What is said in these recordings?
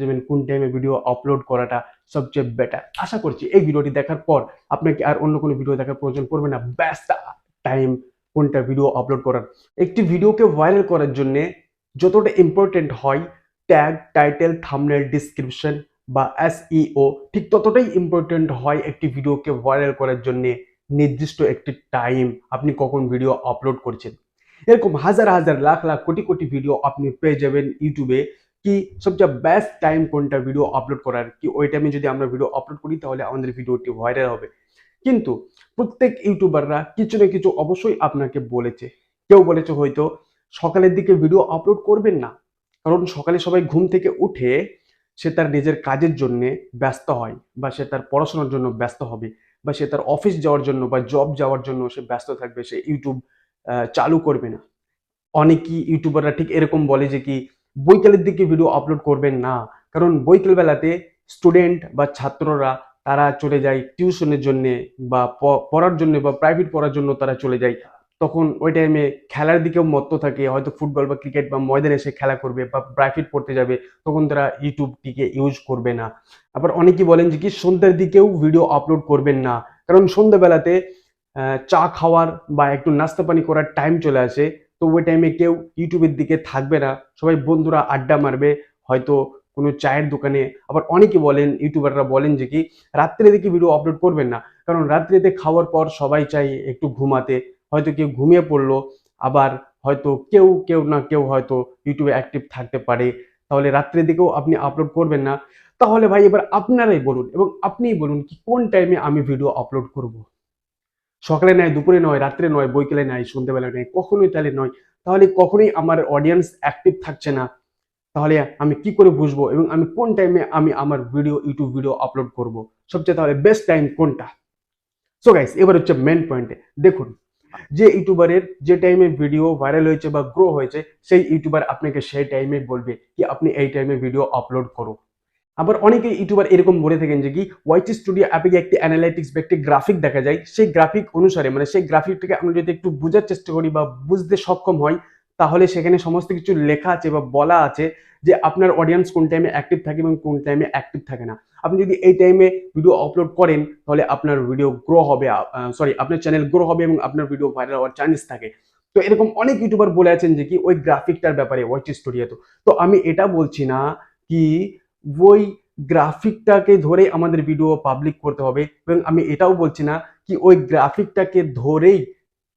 যাবেন কোন টাইমে ভিডিও আপলোড করাটা সবচেয়ে বেটার। আশা করছি এই ভিডিওটি দেখার পর আপনাকে আর অন্য কোনো ভিডিও দেখার প্রয়োজন পড়বে না। বেস্ট টাইম কোনটা ভিডিও আপলোড করার। একটি ভিডিওকে ভাইরাল করার জন্য যতটা ইম্পর্টেন্ট হয় ট্যাগ, টাইটেল, থাম্বনেল, ডিসক্রিপশন বা এসইও, ঠিক ততটাই ইম্পর্টেন্ট হয় একটি ভিডিওকে ভাইরাল করার জন্য নির্দিষ্ট একটি টাইম, আপনি কখন ভিডিও আপলোড করছেন। এরকম হাজার হাজার লাখ লাখ কোটি কোটি ভিডিও আপনি পেয়ে যাবেন ইউটিউবে। কি সবচেয়ে বেস্ট টাইম কোনটা ভিডিও আপলোড করার, কি ওই টাইমে যদি আমরা ভিডিও আপলোড করি তাহলে আমাদের ভিডিওটি ভাইরাল হবে। কিন্তু প্রত্যেক ইউটিউবাররা কিছু না কিছু অবশ্যই আপনাকে বলেছে। কেউ বলেছে হয়তো সকালের দিকে ভিডিও আপলোড করবেন না, কারণ সকালে সবাই ঘুম থেকে উঠে সে তার নিজের কাজের জন্য ব্যস্ত হয়, বা সে তার পড়াশোনার জন্য ব্যস্ত হবে, বা সে তার অফিস যাওয়ার জন্য বা জব যাওয়ার জন্য সে ব্যস্ত থাকবে, সে ইউটিউব চালু করবে না। অনেকই ইউটিউবাররা ঠিক এরকম বলে যে কি বৈকালের দিকে ভিডিও আপলোড করবেন না, কারণ বৈকাল বেলাতে স্টুডেন্ট বা ছাত্ররা তারা চলে যায় টিউশনের জন্য বা পড়ার জন্য বা প্রাইভেট পড়ার জন্য তারা চলে যায়। তখন ওই টাইমে খেলার দিকেও মত্ত থাকে, হয়তো ফুটবল বা ক্রিকেট বা ময়দানে এসে খেলা করবে বা প্রাইভেট পড়তে যাবে, তখন তারা ইউটিউবটিকে ইউজ করবে না। আবার অনেকেই বলেন যে কি সন্ধ্যার দিকেও ভিডিও আপলোড করবেন না, কারণ সন্ধ্যাবেলাতে চা খাওয়ার বা একটু নাস্তা পানি করার টাইম চলে আসে। তো ওই টাইমে কেউ ইউটিউবের দিকে থাকবে না, সবাই বন্ধুরা আড্ডা মারবে হয়তো কোনো চায়ের দোকানে। আবার অনেকে বলেন, ইউটিউবাররা বলেন যে কি রাত্রে দিকে ভিডিও আপলোড করবেন না, কারণ রাত্রিতে খাওয়ার পর সবাই চাই একটু ঘুমাতে, হয়তো কেউ ঘুমিয়ে পড়লো, আবার হয়তো কেউ কেউ না কেউ হয়তো ইউটিউবে অ্যাক্টিভ থাকতে পারে, তাহলে রাত্রের দিকেও আপনি আপলোড করবেন না। তাহলে ভাই এবার আপনারাই বলুন এবং আপনিই বলুন কি কোন টাইমে আমি ভিডিও আপলোড করব। সকালে নয়, দুপুরে নয়, রাত্রে নয়, বৈকালে নয়, সন্ধ্যেবেলা নয়, কখনোই তাহলে নয়। তাহলে কখনোই আমার অডিয়েন্স অ্যাক্টিভ থাকছে না, তাহলে আমি কি করে বুঝবো এবং আমি কোন টাইমে আমি আমার ইউটিউব ভিডিও আপলোড করব? সবচেয়ে তাহলে বেস্ট টাইম কোনটা? সো গাইস, এবার হচ্ছে মেন পয়েন্টে। দেখুন, যে ইউটিউবারের যে টাইমে ভিডিও ভাইরাল হয়েছে বা গ্রো হয়েছে, সেই ইউটিউবার আপনাকে সেই টাইমে বলবে কি আপনি এই টাইমে ভিডিও আপলোড করো। আবার অনেকে ইউটিউবার এরকম বলে থাকেন যে কি ওয়াইটি স্টুডিও অ্যাপে একটি অ্যানালাইটিক্স বা একটি গ্রাফিক দেখা যায়, সেই গ্রাফিক অনুসারে মানে সেই গ্রাফিকটাকে আমরা যদি একটু বোঝার চেষ্টা করি বা বুঝতে সক্ষম হই, তাহলে সেখানে সমস্ত কিছু লেখা আছে বা বলা আছে যে আপনার অডিয়েন্স কোন টাইমে অ্যাক্টিভ থাকে এবং কোন টাইমে অ্যাক্টিভ থাকে না। আপনি যদি এই টাইমে ভিডিও আপলোড করেন তাহলে আপনার ভিডিও গ্রো হবে, আপনার চ্যানেল গ্রো হবে এবং আপনার ভিডিও ভাইরাল হওয়ার চান্স থাকে। তো এরকম অনেক ইউটিউবার বলে আছেন যে কি ওই গ্রাফিকটার ব্যাপারে ওয়াইটি স্টুডিও। তো আমি এটা বলছি না কি ওই গ্রাফিকটাকে ধরে আমাদের ভিডিও পাবলিক করতে হবে, এবং আমি এটাও বলছি না কি ওই গ্রাফিকটাকে ধরেই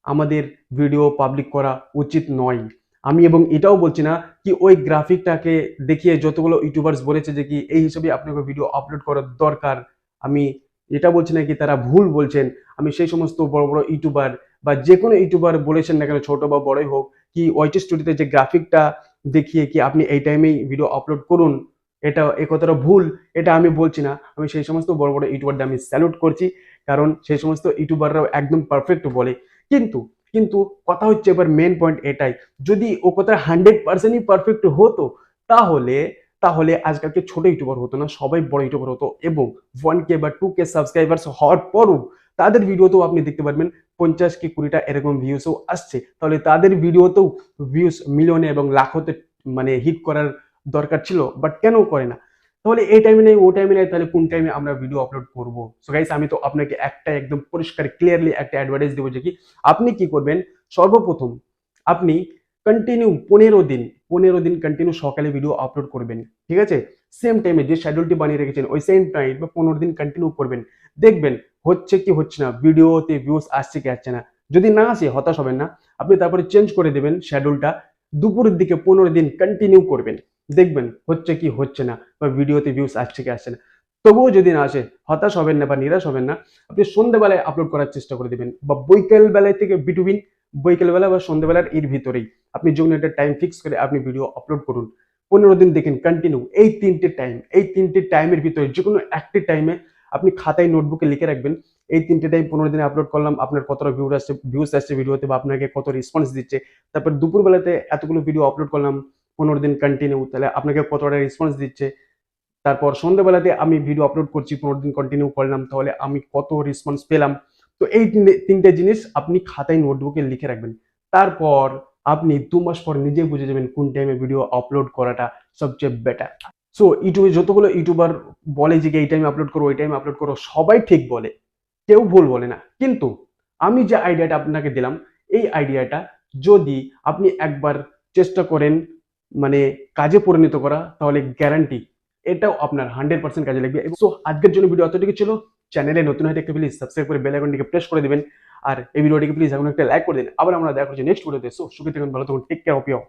আমাদের ভিডিও পাবলিক করা উচিত নয়। আমি এবং এটাও বলছি না কি ওই গ্রাফিকটাকে দেখিয়ে যতগুলো ইউটিউবার্স বলেছে যে কি এই হিসেবে আপনাকে ভিডিও আপলোড করার দরকার, আমি এটা বলছি না কি তারা ভুল বলছেন। আমি সেই সমস্ত বড় বড় ইউটিউবার বা যে কোনো ইউটিউবার বলেছেন না কেন, ছোট বা বড়ই হোক, কি ওয়াইটি স্টুডিওতে যে গ্রাফিকটা দেখিয়ে কি আপনি এই টাইমেই ভিডিও আপলোড করুন, এটা এই কথাটা ভুল, এটা আমি বলছি না। আমি সেই সমস্ত বড় বড় ইউটিউবারদের আমি স্যালুট করছি, কারণ সেই সমস্ত ইউটিউবাররাও একদম পারফেক্ট বলে। কিন্তু কিন্তু কথা হচ্ছে এবার মেন পয়েন্ট এটাই, যদি ও কথা 100%ই পারফেক্ট হতো তাহলে তাহলে আজকালকে ছোট ইউটিউবার হতো না, সবাই বড় ইউটিউবার হতো, এবং 1K বা 2K সাবস্ক্রাইবার্স হওয়ার পরও তাদের ভিডিওতেও আপনি দেখতে পারবেন 50 কি 20টা এরকম ভিউসও আসছে। তাহলে তাদের ভিডিওতেও ভিউস মিলিয়নে এবং লাখতে মানে হিট করার দরকার ছিল, বাট কেন করে না? তাহলে এই টাইমে নেই, ও টাইমে নেই, তাহলে কোন টাইমে আমরা ভিডিও আপলোড করব? সো গাইস, আমি তো আপনাকে একটা একদম পরিষ্কার ক্লিয়ারলি একটা অ্যাডভাইস দেবো যে কি আপনি কি করবেন। সর্বপ্রথম আপনি কন্টিনিউ 15 দিন কন্টিনিউ সকালে ভিডিও আপলোড করবেন, ঠিক আছে? সেম টাইমে যে শিডিউলটি বানিয়ে রেখেছেন ওই সেম টাইম বা 15 দিন কন্টিনিউ করবেন। দেখবেন হচ্ছে কি হচ্ছে না, ভিডিওতে ভিউজ আসছে কি আসছে না। যদি না আসে হতাশ হবেন না, আপনি তারপরে চেঞ্জ করে দেবেন শিডিউলটা, দুপুরের দিকে 15 দিন কন্টিনিউ করবেন, দেখবেন হচ্ছে কি হচ্ছে না বা ভিডিওতে ভিউজ আসছে কি আসছে না। তবুও যদি না আসে হতাশ হবেন না বা নিরাশ হবেন না, আপনি সন্ধ্যেবেলায় আপলোড করার চেষ্টা করে দেবেন, বা বৈকাল বেলায় থেকে বিটুইন বৈকালবেলা বা সন্ধ্যেবেলার এর ভিতরেই আপনি যখন একটা টাইম ফিক্স করে আপনি ভিডিও আপলোড করুন। 15 দিন দেখেন কন্টিনিউ এই তিনটে টাইমের ভিতরে যে কোনো একটি টাইমে আপনি খাতায় নোটবুকে লিখে রাখবেন এই 3টে টাইম 15 দিনে আপলোড করলাম, আপনার কতটা ভিউজ আসছে ভিডিওতে বা আপনাকে কত রেসপন্স দিচ্ছে। তারপর দুপুরবেলাতে এতগুলো ভিডিও আপলোড করলাম 15 দিন কন্টিনিউ, তাহলে আপনাকে কতটা রেসপন্স দিচ্ছে। তারপর সন্ধ্যাবেলাতে আমি ভিডিও আপলোড করছি 15 দিন কন্টিনিউ করলাম, তাহলে আমি কত রেসপন্স পেলাম। তো এই তিনটে জিনিস আপনি খাতায় নোটবুকে লিখে রাখবেন। তারপর আপনি 2 মাস পর নিজেই বুঝে যাবেন কোন টাইমে ভিডিও আপলোড করাটা সবচেয়ে বেটার। সো ইউটিউবে যতগুলো ইউটিউবার বলে যে এই টাইমে আপলোড করো ওই টাইমে আপলোড করো, সবাই ঠিক বলে, কেউ ভুল বলে না। কিন্তু আমি যে আইডিয়াটা আপনাকে দিলাম, এই আইডিয়াটা যদি আপনি একবার চেষ্টা করেন মানে কাজে পরিণত করা, তাহলে গ্যারান্টি এটাও আপনার 100% কাজে লাগবে। সো আজকের জন্য ভিডিও এতটুকু ছিল। চ্যানেলে নতুন হয়ে থাকলে প্লিজ সাবস্ক্রাইব করে বেল আইকনটিকে প্রেস করে দিবেন, আর এই ভিডিওটিকে প্লিজ এখন একটা লাইক করে দিন। আবার আমরা দেখা করছি নেক্সট ভিডিওতে। সো সুখী থাকুন, ভালো থাকুন, টেক কেয়ার অফ ইউ।